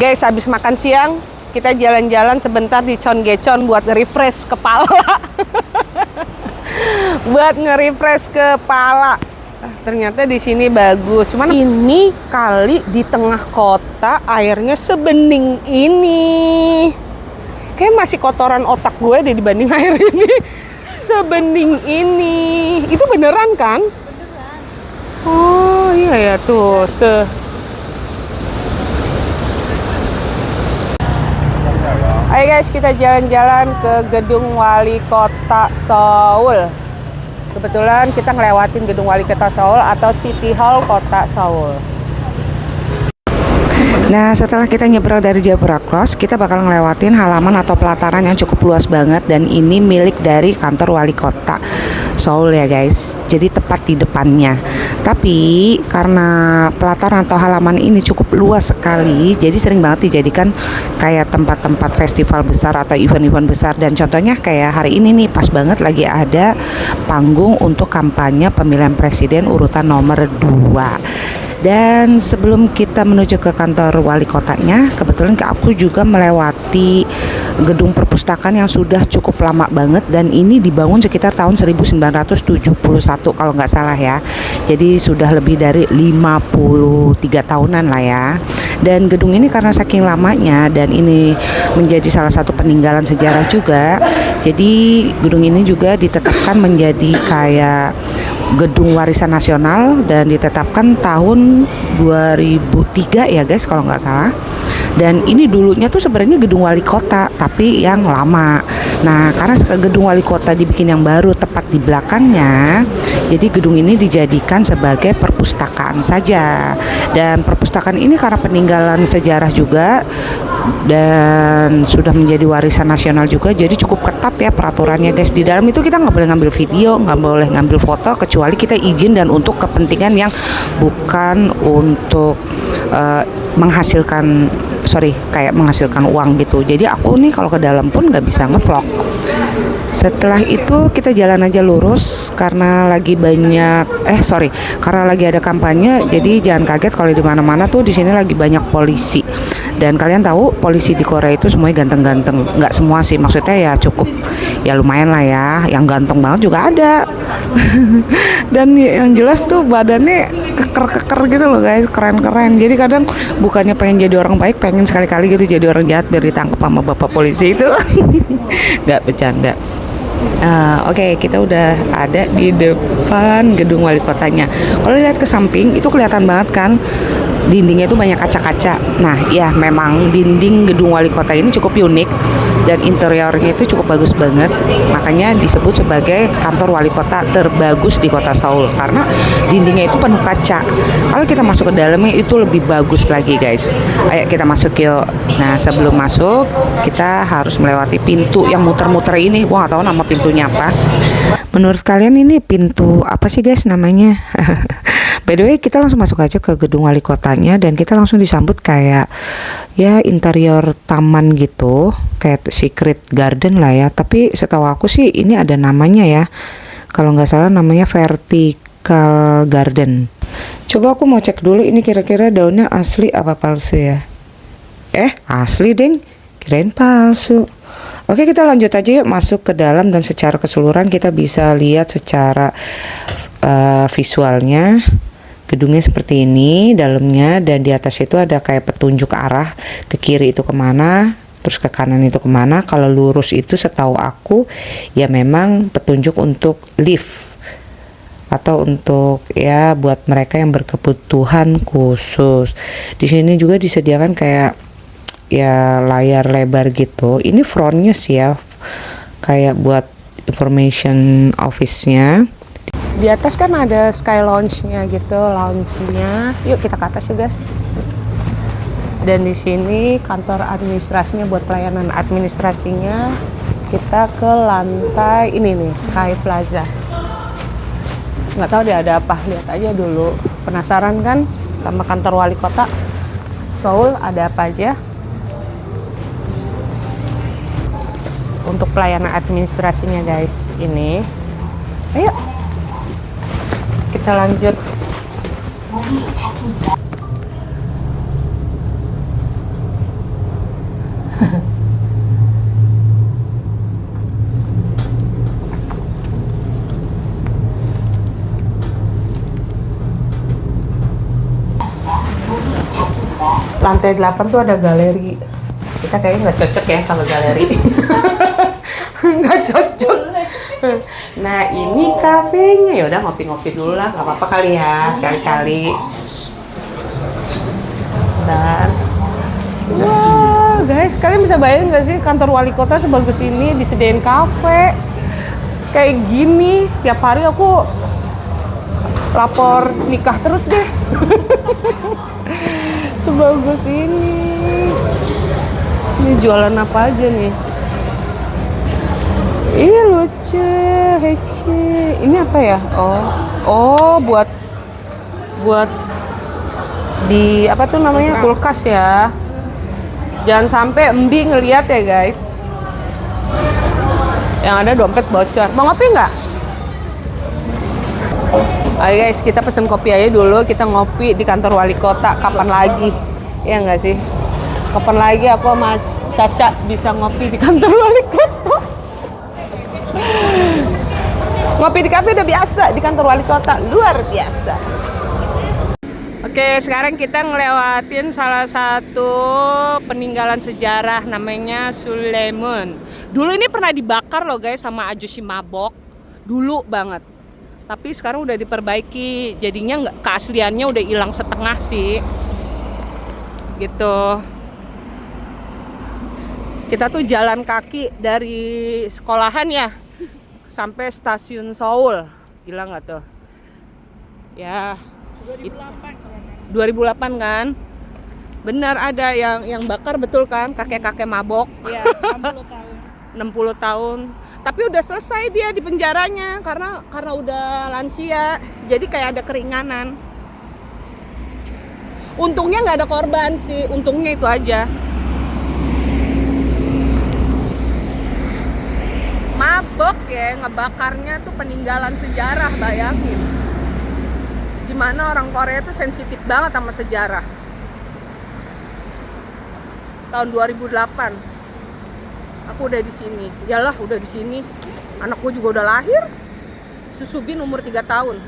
Guys, habis makan siang, kita jalan-jalan sebentar di Cheonggyecheon buat nge-refresh kepala. Buat nge-refresh kepala. Ternyata di sini bagus. Cuman ini kali di tengah kota airnya sebening ini. Kayak masih kotoran otak gue deh dibanding air ini. Sebening ini. Itu beneran kan? Beneran. Oh iya ya tuh. Ayo guys, kita jalan-jalan ke gedung wali kota Seoul. Kebetulan kita ngelewatin gedung wali kota Seoul atau City Hall kota Seoul. Nah, setelah kita nyebrang dari Zebra Cross, kita bakal ngelewatin halaman atau pelataran yang cukup luas banget. Dan ini milik dari kantor wali kota Seoul ya guys. Jadi tepat di depannya. Tapi karena pelataran atau halaman ini cukup luas sekali, jadi sering banget dijadikan kayak tempat-tempat festival besar atau event-event besar. Dan contohnya kayak hari ini nih, pas banget lagi ada panggung untuk kampanye pemilihan presiden urutan nomor 2. Dan sebelum kita menuju ke kantor wali kotanya, kebetulan aku juga melewati gedung perpustakaan yang sudah cukup lama banget. Dan ini dibangun sekitar tahun 1971 kalau nggak salah ya. Jadi sudah lebih dari 53 tahunan lah ya. Dan gedung ini karena saking lamanya dan ini menjadi salah satu peninggalan sejarah juga, jadi gedung ini juga ditetapkan menjadi kayak gedung warisan nasional dan ditetapkan tahun 2003 ya guys kalau nggak salah. Dan ini dulunya tuh sebenarnya gedung wali kota tapi yang lama. Nah, karena gedung wali kota dibikin yang baru tepat di belakangnya, jadi gedung ini dijadikan sebagai perpustakaan saja. Dan perpustakaan ini karena peninggalan sejarah juga dan sudah menjadi warisan nasional juga, jadi cukup ketat ya peraturannya guys. Di dalam itu kita nggak boleh ngambil video, nggak boleh ngambil foto kecuali kita izin dan untuk kepentingan yang bukan untuk menghasilkan uang gitu. Jadi aku nih kalau ke dalam pun nggak bisa ngevlog. Setelah itu kita jalan aja lurus karena lagi karena lagi ada kampanye. Jadi jangan kaget kalau di mana-mana tuh di sini lagi banyak polisi. Dan kalian tahu polisi di Korea itu semuanya ganteng-ganteng. Nggak semua sih, maksudnya ya cukup, ya lumayan lah ya. Yang ganteng banget juga ada. Dan yang jelas tuh badannya keker-keker gitu loh guys, keren-keren. Jadi kadang bukannya pengen jadi orang baik, pengen sekali-kali gitu jadi orang jahat biar ditangkap sama bapak polisi itu. Nggak bercanda. Oke, kita udah ada di depan gedung wali kotanya. Kalau lihat ke samping itu kelihatan banget kan dindingnya itu banyak kaca-kaca. Nah ya memang dinding gedung wali kota ini cukup unik dan interiornya itu cukup bagus banget. Makanya disebut sebagai kantor wali kota terbagus di kota Seoul karena dindingnya itu penuh kaca. Kalau kita masuk ke dalamnya itu lebih bagus lagi guys. Ayo kita masuk yuk. Nah sebelum masuk kita harus melewati pintu yang muter-muter ini. Gua nggak tahu nama pintunya apa. Menurut kalian ini pintu apa sih guys namanya? By the way, kita langsung masuk aja ke gedung wali kotanya dan kita langsung disambut kayak ya interior taman gitu, kayak secret garden lah ya. Tapi setahu aku sih ini ada namanya ya. Kalau nggak salah namanya vertical garden. Coba aku mau cek dulu ini kira-kira daunnya asli apa palsu ya. Asli deng, kirain palsu. Oke, kita lanjut aja yuk masuk ke dalam dan secara keseluruhan kita bisa lihat secara visualnya. Gedungnya seperti ini dalamnya, dan di atas itu ada kayak petunjuk arah ke kiri itu kemana, terus ke kanan itu kemana. Kalau lurus itu setahu aku ya memang petunjuk untuk lift atau untuk ya buat mereka yang berkebutuhan khusus. Di sini juga disediakan kayak ya layar lebar gitu. Ini frontnya sih ya, kayak buat information office-nya. Di atas kan ada sky lounge-nya gitu, lounge-nya. Yuk kita ke atas yuk guys. Dan di sini kantor administrasinya buat pelayanan administrasinya. Kita ke lantai ini nih, Sky Plaza. Nggak tahu deh ada apa, lihat aja dulu. Penasaran kan sama kantor wali kota Seoul ada apa aja? Untuk pelayanan administrasinya guys ini. Ayo kita lanjut. Lantai 8 tuh ada galeri. Kita kayaknya nggak cocok ya kalau galeri. Nggak cocok. Nah ini kafenya, ya udah ngopi-ngopi dulu lah, nggak apa-apa kali ya sekali-kali. Dan wah guys, kalian bisa bayangin nggak sih kantor wali kota sebagus ini disediain kafe kayak gini? Tiap hari aku lapor nikah terus deh. Sebagus ini. Ini jualan apa aja nih? Iya lucu, hece. Ini apa ya? Oh buat di apa tuh namanya, kulkas ya. Jangan sampai Embi ngeliat ya guys. Yang ada dompet bocor. Mau ngopi nggak? Ayo guys, kita pesen kopi aja dulu. Kita ngopi di kantor wali kota. Kapan lagi? Ya nggak sih? Kapan lagi aku sama Caca bisa ngopi di kantor wali kota? Ngopi di kafe udah biasa, di kantor wali kota luar biasa. Oke, sekarang kita ngelewatin salah satu peninggalan sejarah namanya Suleman. Dulu ini pernah dibakar loh guys sama Ajusi Mabok. Dulu banget. Tapi sekarang udah diperbaiki, jadinya nggak, keasliannya udah hilang setengah sih. Gitu. Kita tuh jalan kaki dari sekolahan ya sampai stasiun Seoul. Gila nggak tuh? Ya. 2008 kan? Benar ada yang bakar, betul kan? Kakek-kakek mabok. Iya, 60 tahun. 60 tahun. Tapi udah selesai dia di penjaranya karena udah lansia. Jadi kayak ada keringanan. Untungnya nggak ada korban sih, untungnya itu aja. Mabok ya, ngebakarnya tuh peninggalan sejarah, bayangin. Dimana orang Korea tuh sensitif banget sama sejarah. Tahun 2008 aku udah di sini. Yalah, udah di sini. Anakku juga udah lahir. Susubin umur 3 tahun.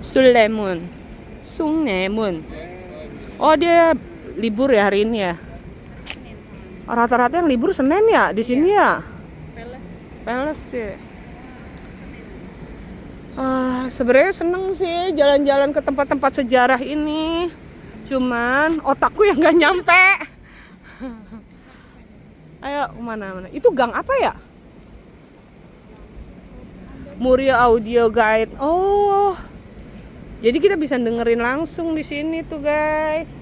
Suleman. Oh, dia libur ya hari ini ya. Rata-rata yang libur Senin ya di sini ya. Peles ya. Sebenarnya seneng sih jalan-jalan ke tempat-tempat sejarah ini. Cuman otakku yang nggak nyampe. Ayo mana? Itu gang apa ya? Muria Audio Guide. Oh, jadi kita bisa dengerin langsung di sini tuh guys.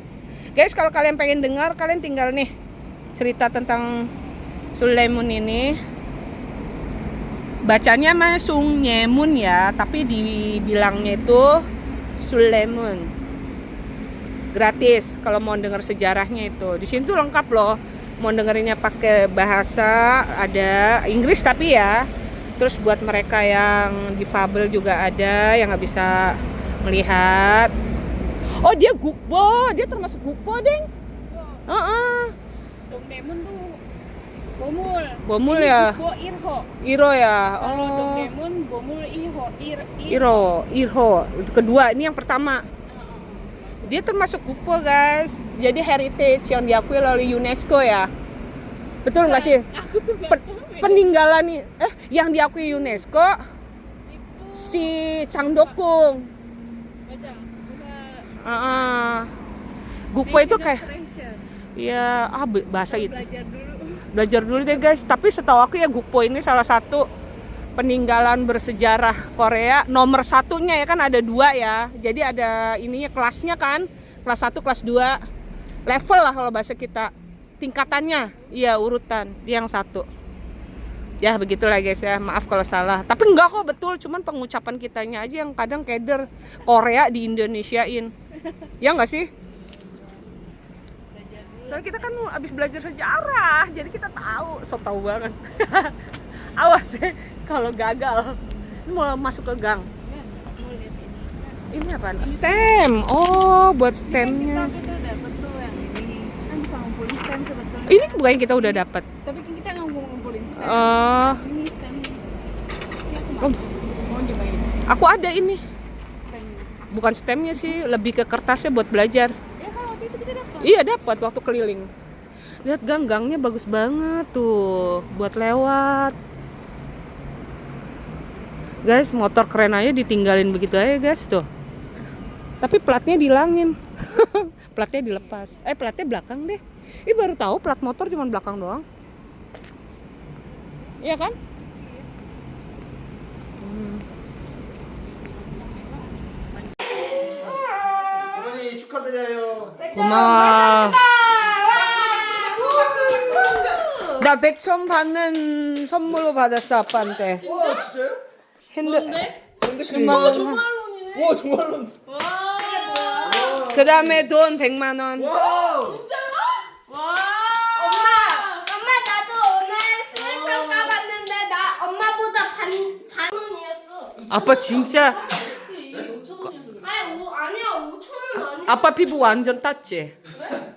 Guys, kalau kalian pengen dengar, kalian tinggal nih cerita tentang Suleman ini. Bacanya mah Sungyemun ya, tapi dibilangnya itu Suleman. Gratis kalau mau denger sejarahnya itu. Di sini tuh lengkap loh. Mau dengerinnya pakai bahasa, ada Inggris tapi ya. Terus buat mereka yang difabel juga ada, yang nggak bisa melihat. Oh, dia Gukbo, dia termasuk Gukbo, Deng. Dongdaemun tuh Bomul ya. Gukbo Iro ya. Kalau Oh. Dongdaemun Bomul Iro. Kedua, ini yang pertama. Dia termasuk Gukbo guys. Jadi heritage yang diakui oleh UNESCO ya. Betul nggak sih? Aku tuh nggak tahu ya. Peninggalan yang diakui UNESCO Itu si Changdokgung. baca Gukbo itu kayak treasure. ya bahasa itu. Belajar dulu. Deh guys. Tapi setahu aku ya Gukbo ini salah satu peninggalan bersejarah Korea nomor satunya ya, kan ada 2 ya. Jadi ada ininya kelasnya kan, kelas 1, kelas 2, level lah kalau bahasa kita, tingkatannya, iya urutan, dia yang 1. Ya begitulah guys ya, maaf kalau salah. Tapi enggak kok, betul, cuman pengucapan kitanya aja yang kadang keder. Korea di Indonesiain, ya nggak sih? Soalnya kita kan abis belajar sejarah, jadi kita tahu, tahu banget. Awas ya kalau gagal. Ini mau masuk ke gang. Mau lihat ini. Ini apaan? Stem. Oh, buat stemnya. Kita dapat tuh yang ini. Kan bisa ngumpulin stem sebetulnya. Ini bukan kita udah dapat. Tapi kan kita nggak mau ngumpulin stem. Oh, Ini stemnya. Ini aku Oh. mau dimainin aku ada ini. stemnya. Bukan stemnya sih, lebih ke kertasnya buat belajar. Ya kan waktu itu kita dapat. Iya dapat waktu keliling. Lihat gang-gangnya bagus banget tuh buat lewat. Guys, motor keren aja ditinggalin begitu aja guys tuh. Tapi platnya dihilangin. Platnya dilepas. Platnya belakang deh. Ih baru tahu plat motor cuma belakang doang. Iya kan? 어머니 축하드려요. 고마워. 나 100천 받는 선물로 받았어 아빠한테. 와 진짜요? 핸드크림. 와 정말로. 그 다음에 돈 100만 원. 와. 엄마 나도 오늘 수능평가 봤는데 나 엄마보다 반 원이었어. 아빠 진짜 아니야 5천 원 아니야. 아빠 피부 완전 땄지?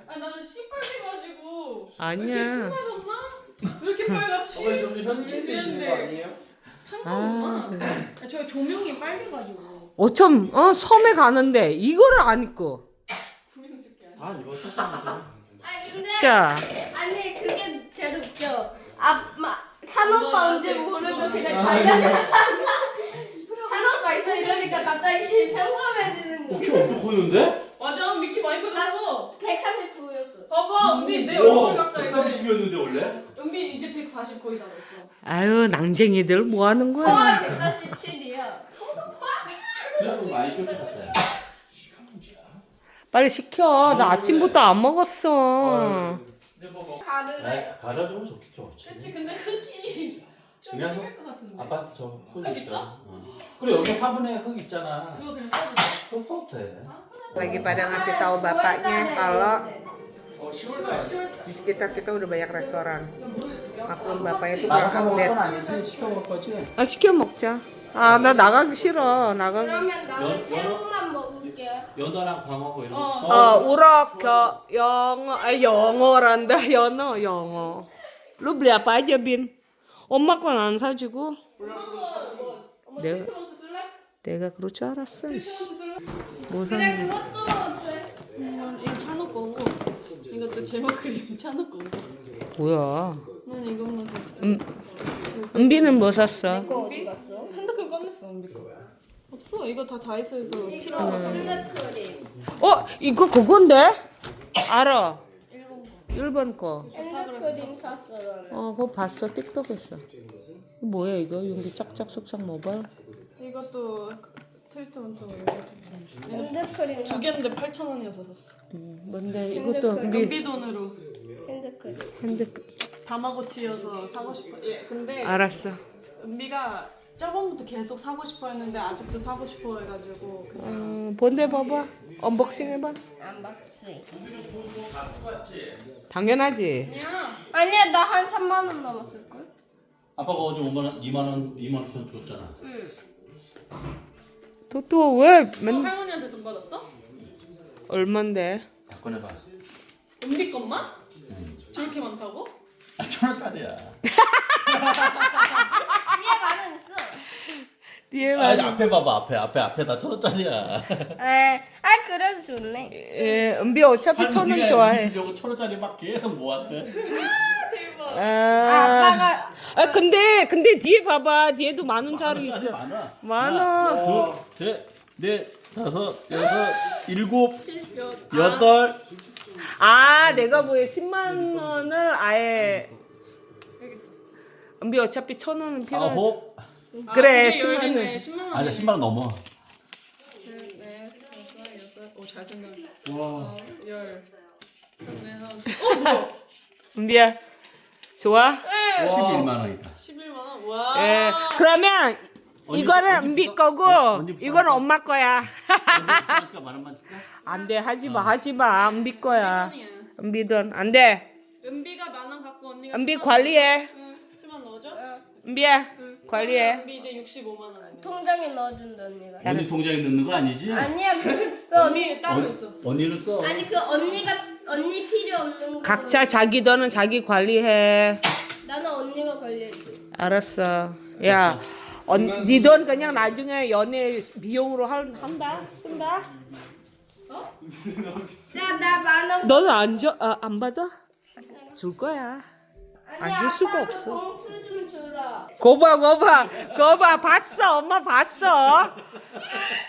아 나는 시뻘개가지고 아니야. 나 왜 이렇게 빨갛지? 어머니 점점 현지인 되시는 거 아니에요? 아, 저희 조명이 빨개가지고 5천 섬에 가는데 이거를 안 입고. 다 이거 썼었는데. 아니 근데 자, 아니 그게 제일 웃겨. 찬 오빠 언제 모르고 그냥 달려가다가 찬 오빠 있어 이러니까 갑자기 평범해지는 거. 키 엄청 커졌는데? 맞아 미키 많이 커졌어 139였어. 봐봐 은비 내 얼굴 가까이 130이었는데 원래? 은비 이제 140 거의 다 됐어 아유 낭쟁이들 뭐 하는 거야? 서아 147이야. 그래도 많이 쫓아갔어요. 빨리 시켜. 나 아침부터 안 먹었어. 가르래. 갈아주면 좋겠죠. 그렇지 근데 흙이 좀 그냥 튀길 것 같은데 아빠한테 저 흙 흙 있어. 있어? 그래 여기 화분에 흙 있잖아. 그거 그냥 써도 돼 흙 써도 돼. Lagi pada ngasih tahu bapaknya kalau 어 10월달. di sekitar kita udah banyak restoran. Maklum bapaknya tuh 아까 kurang 먹을 건 update. 아니지? 시켜 먹을 거지? 아 시켜 먹자. 아 나 나가기 싫어. 나가기. 그러면 나는 새우만 먹을게. 연어랑 광어 뭐 이런 거. 우럭 영어 영어란다. 영어. Lu beli apa aja bin? 엄마 건 안 사주고. 엄마 내가 트로트 쓸래? 내가 그럴 줄 알았어. 트로트 쓸래? 뭐 그래 샀니? 그것도 돼. 이거 찬호 거고 이것도 제모 크림 찬호 거고 뭐야? 난 이것만 샀어 은비는 뭐 샀어? 그거 어디 갔어? 핸드크림 꺼냈어 은비 거 없어 이거 다 다이소에서 이거 필요한 거 핸드크림. 이거 그건데? 알아. 1번 거. 핸드크림 샀어 나는. 그거 봤어. 틱톡에서. 뭐야 이거? 용기 짝짝 쏙싹 모바일. 이것도 트리트먼트 핸드크림 두 개인데 8,000원이어서 샀어 뭔데 이것도 은비 은비 돈으로 핸드크림. 핸드. 다마고치여서 사고 싶어 근데 알았어. 은비가 저번부터 계속 사고 싶어 했는데 아직도 사고 싶어 해가지고 그냥 본데 봐봐. 언박싱 해봐. 안박스. 당연하지. 아니야 나 한 3만 원 남았을 걸. 아빠가 어제 5만 원, 2만 원 줬잖아. 응. 토토 왜 너 맨 할머니한테 돈 받았어? 얼만데? 다 꺼내봐. 은비 것만? 저렇게 많다고? 1,000원짜리야. 뒤에 만 원 있어. 뒤에 아니 봐. 앞에 봐봐. 앞에 다 1,000원짜리야. 그래도 좋네. 예, 은비 어차피 1,000원 좋아해. 이거 1,000원짜리밖에 계속 모았대. 대박 아빠가 근데 뒤에 봐봐. 뒤에도 10,000원짜리 있어. 많아. 많아. 둘, 셋, 넷, 다섯, 여섯, 일곱, 여- 여덟. 내가 뭐에 10만 원을 아예 여기 있어 은비 어차피 1,000원은 필요해. 아홉. 그래, 이게 10만 원. 열리네. 10만 원 아니 10만 원 넘어. 넷, 다섯, 여섯 오 잘생겼네 와. 열 그다음에 뭐야 은비야. 좋아? 11만 원이다. 11만 원? 와 예. 그러면 이거는 언니 은비 부산- 거고 언니 부산 이거는 거. 엄마 거야. 그러니까 만 원만 줄까? 안 돼. 하지 마. 은비 거야. 아니야. 은비 돈. 안 돼. 은비가 10,000원 갖고 언니가 은비 10만 관리해. 10만 넣어줘? 은비야. 관리해. 은비 이제 65만 원 통장에 넣어준다 언니가. 언니 통장에 넣는 거 아니지? 아니야 그 언니 은비 따로 있어 언니를 써. 아니 그 언니 필요 없는 거. 각자 자기 돈은 자기 관리해. 나는 언니가 관리해줘. 알았어. 야, 네 돈 그냥 나중에 연애 비용으로 한다 쓴다. 나 만원. 너는 안 줘? 안 받아? 줄 거야. 안 줄 수가 없어. 봉투 좀 주라. 거봐 봤어 엄마 봤어.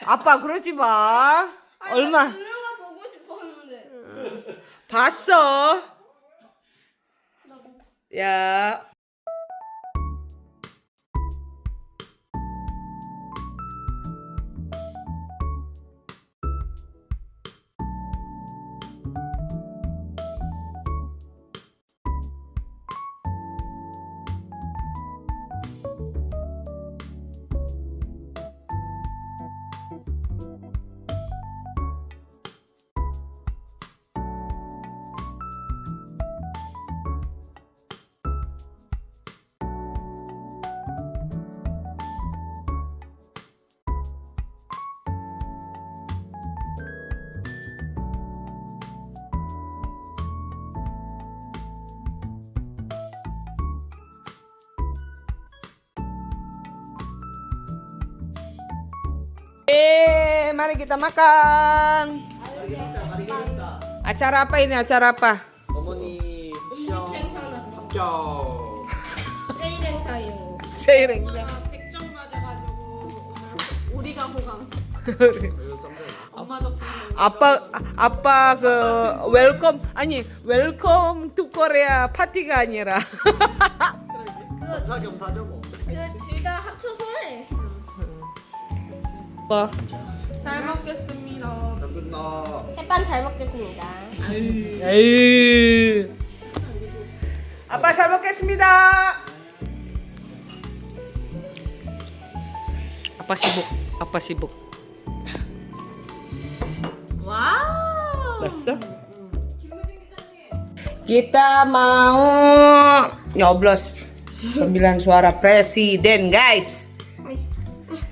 아빠 그러지 마. 얼마 주는 거 보고 싶었는데. 봤어. 야. Mari kita makan. Acara apa ini? Acara apa? 어머니 괜찮아. 짜. 세일 행사요. 세일행. 백점 맞아가지고 오늘 우리가 호강. 엄마 덕분에. 아빠 그 웰컴 투 코리아 파티가 아니라. 사겸 사정어. 그둘 다 합쳐서 해. 뭐? 잘 먹겠습니다. 잘 끝나. 햇반 잘 먹겠습니다. 에이. 아빠 잘 먹겠습니다. 아빠 sibuk. 와우. Basah. Kita mau nyoblos pemilihan suara presiden, guys.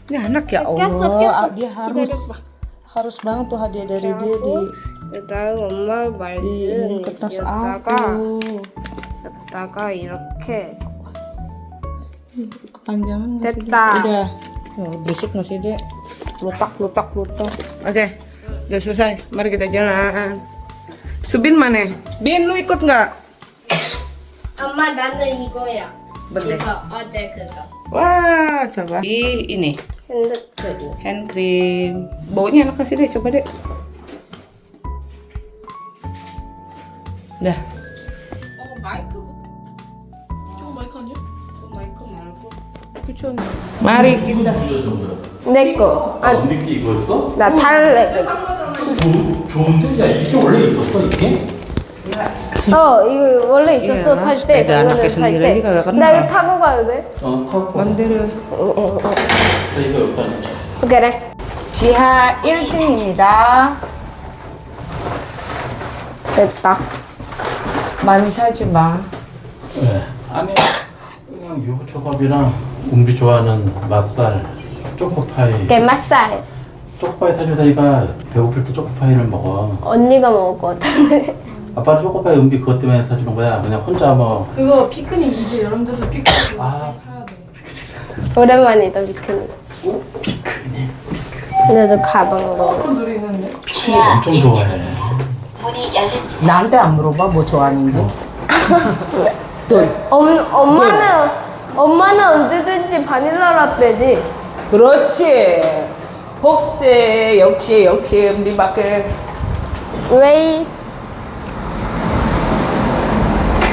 Ini anak ya Allah, dia harus banget tuh hadiah dari Dede. 그다음 엄마 Ini 말은 kertas aku. 여기다가 이렇게 Kepanjangan nggak sih, Dek? 됐다. Udah. Oh, berisik nggak sih, Dek? Lutak. Oke, udah selesai. Mari kita jalan. Subin mana? Bin, lu ikut nggak? 엄마 나는 이거야. 뭔데? 이거 어제 그거 Wah, coba. Ini 핸드크림. hand cream. Baunya enak kasih deh, coba deh. Dah. 저거 마이크 아니야? 그쵸. Mari kita. 내 거. 아, 언니 게 이거였어? 나 탈래. 좋은데? 야 이게 원래 있었어 이게? 이거 원래 있었어 예, 살 때. sepeda 작년에 anaknya 살 sendiri 때. aja kagak kenal. 나 이거 타고 가도 돼? 타고. 맘대로. 이거 여기다 놓자. 그래. 지하 1층입니다. 됐다. 많이 사지 마. 네. 안에 그냥 유부초밥이랑 웅비 좋아하는 맛살, 초코파이. 게맛살. 초코파이 사주다이가 배고플 때 초코파이를 먹어. 언니가 먹을 것 같은데. 아빠는 초코파이 웅비 그것 때문에 사주는 거야. 그냥 혼자 뭐. 그거 피크닉 이제 이런 데서 피크닉 아. 사야 돼. 오랜만이다 피크닉. 근데도 가방도. 그건 누리는데. 피크닉 엄청 좋아해. 나한테 안 물어봐 뭐 좋아하는지. 엄마는 언제든지 바닐라 라떼지. 그렇지. 혹시 역시 우리밖에. 왜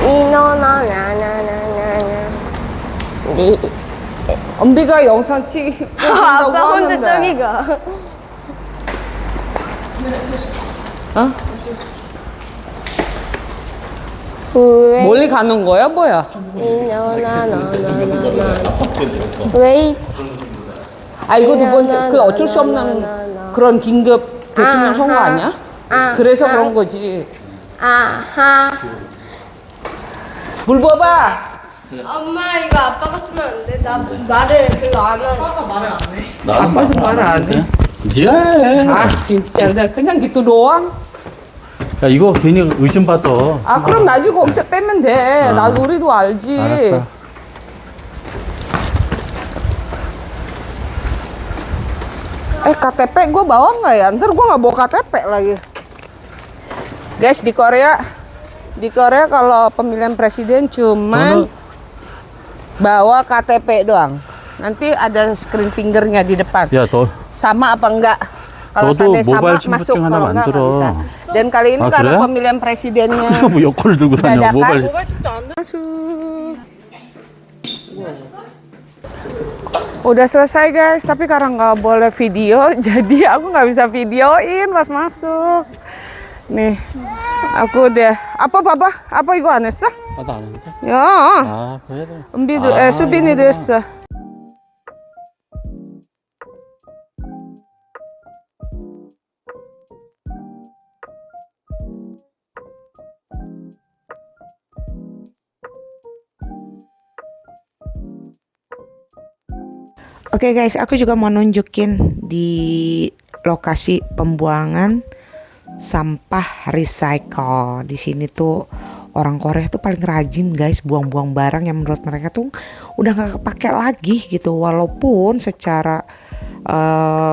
이너나나나나나 네. 엄비가 영상 찍고 아빠 혼자 하는데. 저기 가. 어? 왜 멀리 가는 거야 뭐야? 이너나나나나나 왜 아 이거 두 번째 그 어쩔 수 없는 그런 긴급 대통령 선거 아니야? 그래서 그런 거지. 아하. 물 부어봐. 엄마 이거 아빠가 쓰면 안 돼. 나 말을 그거 안 하니까. 아빠가 말을 안 해. 아빠도 말 안 해. 네가 해. 아 진짜 나 그냥 gitu doang. 야 이거 괜히 의심받아. 아 그럼 나중에 거기서 빼면 돼. 나도 우리도 알지. 알았어. KTP gue bawa nggak ya? Ntar gue nggak bawa KTP lagi. Guys, di Korea kalau pemilihan presiden cuman bawa KTP doang. Nanti ada screen fingernya di depan. 야, 너 Sama apa enggak? Kalau 저도 seandainya sama 모바일 masuk, 신분증 하나 kalau enggak nggak 만들어. bisa. Dan kali ini Ah, karena 그래? pemilihan presidennya 뭐 여권을 들고 다녀. dadakan. 모바일. Masuk. Udah selesai guys, tapi karena nggak boleh video, jadi aku nggak bisa videoin pas masuk. Nih, aku udah apa papa? Apa 이거 안 했어? 아, 나안 했는데. 야, 아, 그래야 돼. 은비도, 아, 수빈이도 했어. Oke guys, aku juga mau nunjukin di lokasi pembuangan sampah recycle. Di sini tuh orang Korea tuh paling rajin guys buang-buang barang yang menurut mereka tuh udah gak kepake lagi gitu. Walaupun secara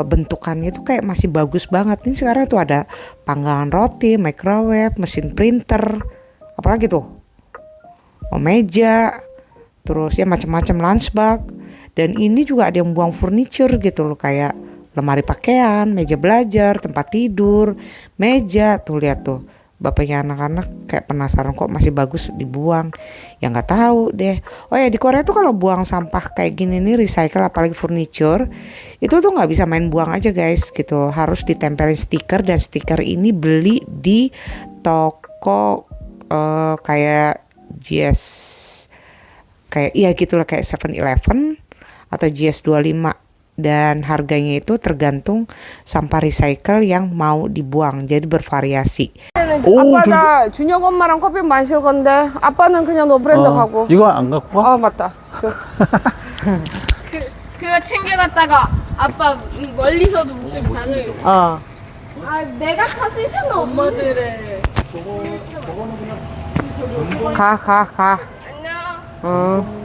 bentukannya tuh kayak masih bagus banget. Ini sekarang tuh ada panggangan roti, microwave, mesin printer, apalagi tuh, meja, terus ya macam-macam lunchbag. Dan ini juga ada yang buang furniture gitu loh, kayak lemari pakaian, meja belajar, tempat tidur, meja. Tuh lihat tuh, bapaknya anak-anak kayak penasaran kok masih bagus dibuang. Ya nggak tahu deh. Oh ya, di Korea tuh kalau buang sampah kayak gini nih recycle, apalagi furniture, itu tuh nggak bisa main buang aja guys gitu. Harus ditempelin stiker, dan stiker ini beli di toko kayak GS, kayak iya gitulah, kayak 7-Eleven atau GS25, dan harganya itu tergantung sampah recycle yang mau dibuang, jadi bervariasi. 오, 아빠 나 준혁 엄마랑 커피 마실 건데 아빠는 그냥 너 브랜드 가고. 이거 안 갖고 가? 아 맞다. 그거 챙겨갔다가 아빠 멀리서도 목소리 다 들려. 어. 아 내가 탔을 때는 엄마들의 가. 안녕. 어.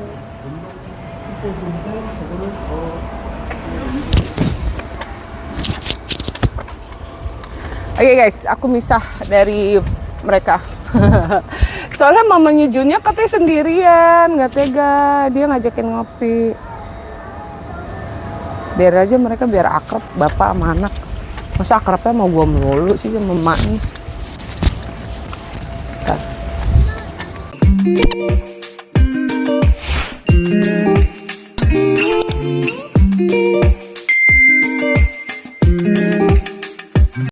Oke guys, aku misah dari mereka. Soalnya mamanya Junya katanya sendirian, nggak tega. Dia ngajakin ngopi. Biar aja mereka biar akrab, bapak sama anak. Masa akrabnya mau gua melulu sih sama emaknya. Nah.